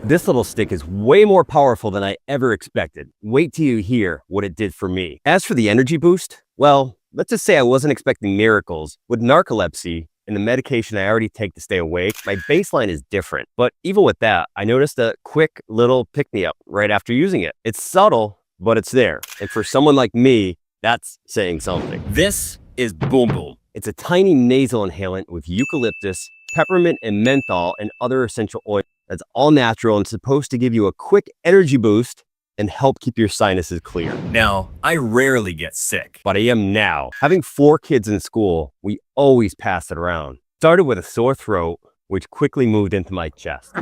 This little stick is way more powerful than I ever expected. Wait till you hear what it did for me. As for the energy boost, well, let's just say I wasn't expecting miracles. With narcolepsy and the medication I already take to stay awake, my baseline is different. But even with that, I noticed a quick little pick-me-up right after using it. It's subtle, but it's there. And for someone like me, that's saying something. This is BoomBoom. It's a tiny nasal inhalant with eucalyptus, peppermint, and menthol, and other essential oils. That's all natural and supposed to give you a quick energy boost and help keep your sinuses clear. Now, I rarely get sick, but I am now. Having 4 kids in school, we always pass it around. Started with a sore throat, which quickly moved into my chest.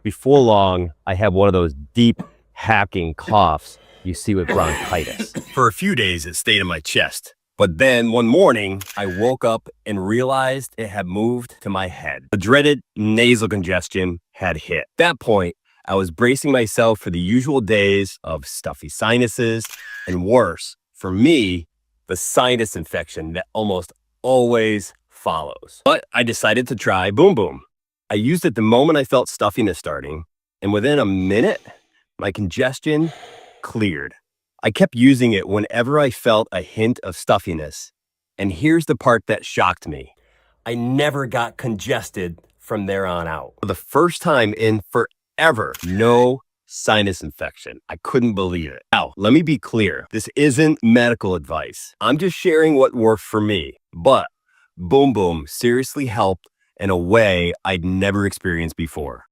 Before long, I had one of those deep, hacking coughs you see with bronchitis. For a few days, it stayed in my chest. But then one morning, I woke up and realized it had moved to my head. The dreaded nasal congestion had hit. At that point, I was bracing myself for the usual days of stuffy sinuses and worse, for me, the sinus infection that almost always follows. But I decided to try BoomBoom. I used it the moment I felt stuffiness starting, and within a minute, my congestion cleared. I kept using it whenever I felt a hint of stuffiness. And here's the part that shocked me. I never got congested from there on out. For the first time in forever, no sinus infection. I couldn't believe it. Now, let me be clear. This isn't medical advice. I'm just sharing what worked for me. But BoomBoom seriously helped in a way I'd never experienced before.